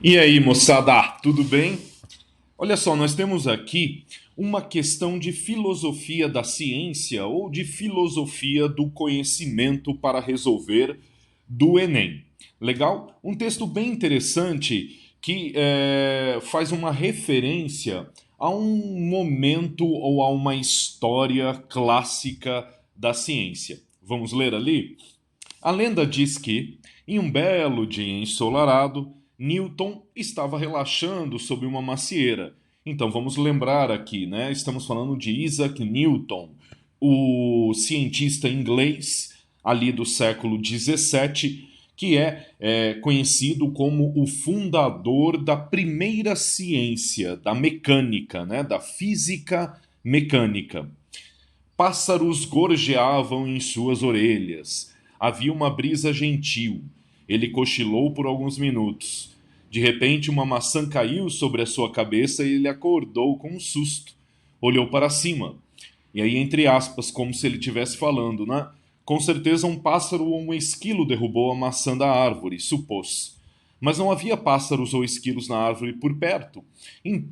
E aí, moçada, tudo bem? Olha só, nós temos aqui uma questão de filosofia da ciência ou de filosofia do conhecimento para resolver do Enem. Legal? Um texto bem interessante que faz uma referência a um momento ou a uma história clássica da ciência. Vamos ler ali? A lenda diz que, em um belo dia ensolarado, Newton estava relaxando sob uma macieira. Então vamos lembrar aqui, né? Estamos falando de Isaac Newton, o cientista inglês ali do século XVII, que é conhecido como o fundador da primeira ciência, da mecânica, né? Da física mecânica. Pássaros gorjeavam em suas orelhas. Havia uma brisa gentil. Ele cochilou por alguns minutos. De repente, uma maçã caiu sobre a sua cabeça e ele acordou com um susto. Olhou para cima. E aí, entre aspas, como se ele estivesse falando, né? Com certeza um pássaro ou um esquilo derrubou a maçã da árvore, supôs. Mas não havia pássaros ou esquilos na árvore por perto.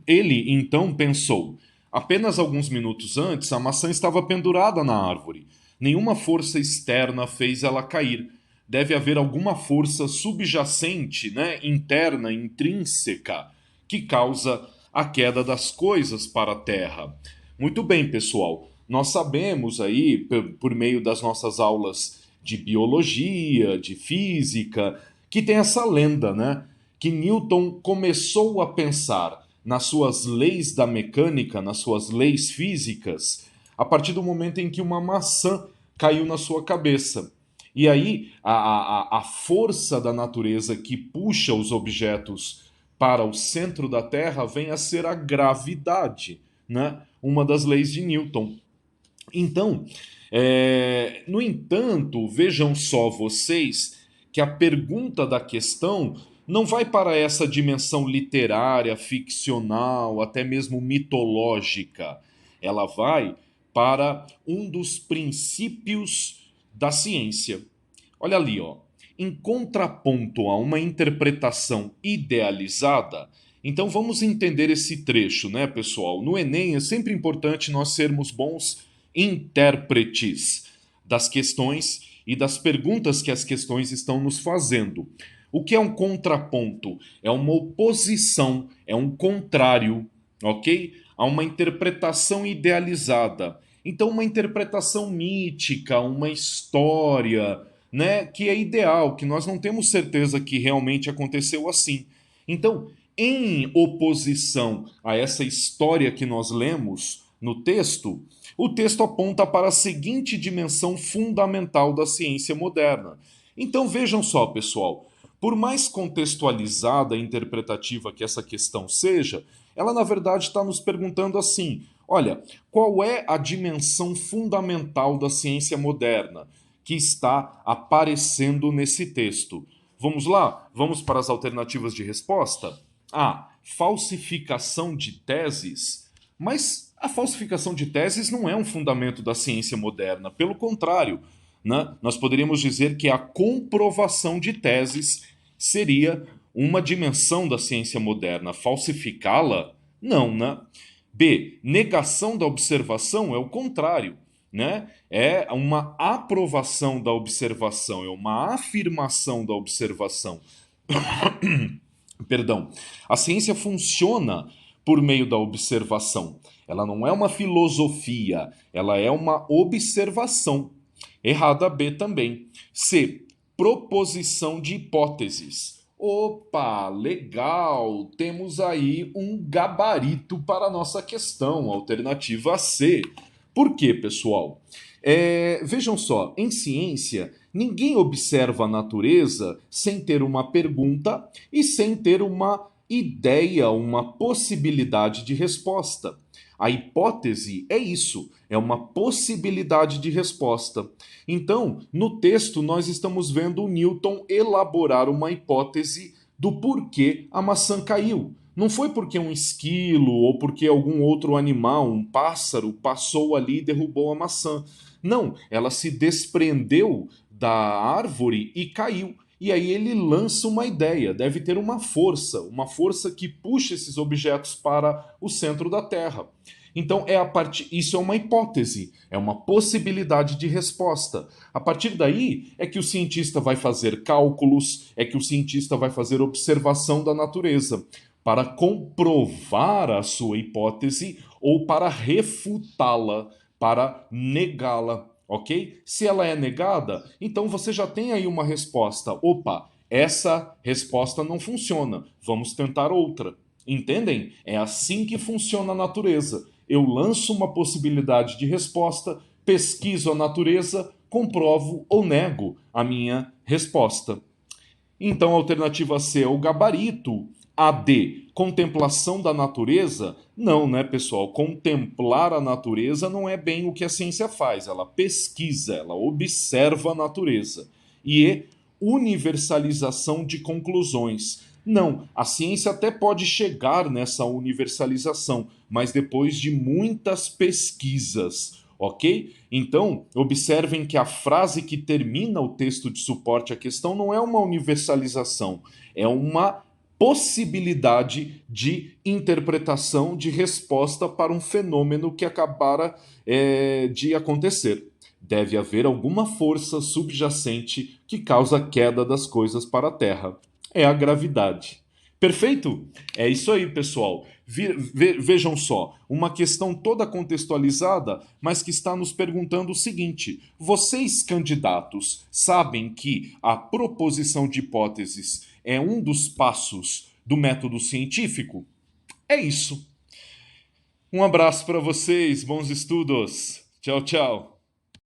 Ele então pensou: apenas alguns minutos antes, a maçã estava pendurada na árvore. Nenhuma força externa fez ela cair. Deve haver alguma força subjacente, né, interna, intrínseca, que causa a queda das coisas para a Terra. Muito bem, pessoal. Nós sabemos aí, por meio das nossas aulas de biologia, de física, que tem essa lenda, né? Que Newton começou a pensar nas suas leis da mecânica, nas suas leis físicas, a partir do momento em que uma maçã caiu na sua cabeça. E aí, a força da natureza que puxa os objetos para o centro da Terra vem a ser a gravidade, né? Uma das leis de Newton. Então, no entanto, vejam só vocês que a pergunta da questão não vai para essa dimensão literária, ficcional, até mesmo mitológica. Ela vai para um dos princípios da ciência. Olha ali, ó. Em contraponto a uma interpretação idealizada, então vamos entender esse trecho, né, pessoal? No Enem é sempre importante nós sermos bons intérpretes das questões e das perguntas que as questões estão nos fazendo. O que é um contraponto? É uma oposição, é um contrário, ok? A uma interpretação idealizada. Então, uma interpretação mítica, uma história, né, que é ideal, que nós não temos certeza que realmente aconteceu assim. Então, em oposição a essa história que nós lemos no texto, o texto aponta para a seguinte dimensão fundamental da ciência moderna. Então vejam só, pessoal, por mais contextualizada e interpretativa que essa questão seja, ela na verdade está nos perguntando assim: olha, qual é a dimensão fundamental da ciência moderna que está aparecendo nesse texto? Vamos lá? Vamos para as alternativas de resposta? A. Falsificação de teses. Mas a falsificação de teses não é um fundamento da ciência moderna. Pelo contrário, né? Nós poderíamos dizer que a comprovação de teses seria uma dimensão da ciência moderna. Falsificá-la? Não, né? B. Negação da observação é o contrário. Né? É uma aprovação da observação, é uma afirmação da observação. Perdão. A ciência funciona por meio da observação. Ela não é uma filosofia, ela é uma observação. Errada B também. C. Proposição de hipóteses. Opa, legal! Temos aí um gabarito para a nossa questão, alternativa C. Por quê, pessoal? Vejam só, em ciência, ninguém observa a natureza sem ter uma pergunta e sem ter uma ideia, uma possibilidade de resposta. A hipótese é isso, é uma possibilidade de resposta. Então, no texto, nós estamos vendo o Newton elaborar uma hipótese do porquê a maçã caiu. Não foi porque um esquilo ou porque algum outro animal, um pássaro, passou ali e derrubou a maçã. Não, ela se desprendeu da árvore e caiu. e aí ele lança uma ideia. Deve ter uma força que puxa esses objetos para o centro da Terra. Então isso é uma hipótese, é uma possibilidade de resposta. A partir daí é que o cientista vai fazer cálculos, é que o cientista vai fazer observação da natureza para comprovar a sua hipótese ou para refutá-la, para negá-la, ok? Se ela é negada, então você já tem aí uma resposta. Opa, essa resposta não funciona, vamos tentar outra. Entendem? É assim que funciona a natureza. Eu lanço uma possibilidade de resposta, pesquiso a natureza, comprovo ou nego a minha resposta. Então, a alternativa C é o gabarito. A D, contemplação da natureza? Não, né, pessoal? Contemplar a natureza não é bem o que a ciência faz. Ela pesquisa, ela observa a natureza. E E, universalização de conclusões. Não, a ciência até pode chegar nessa universalização, mas depois de muitas pesquisas, ok? Então, observem que a frase que termina o texto de suporte à questão não é uma universalização, é uma possibilidade de interpretação, de resposta para um fenômeno que acabara de acontecer. Deve haver alguma força subjacente que causa a queda das coisas para a Terra. É a gravidade. Perfeito? É isso aí, pessoal. Vejam só, uma questão toda contextualizada, mas que está nos perguntando o seguinte: vocês, candidatos, sabem que a proposição de hipóteses é um dos passos do método científico? É isso. Um abraço para vocês, bons estudos. Tchau, tchau.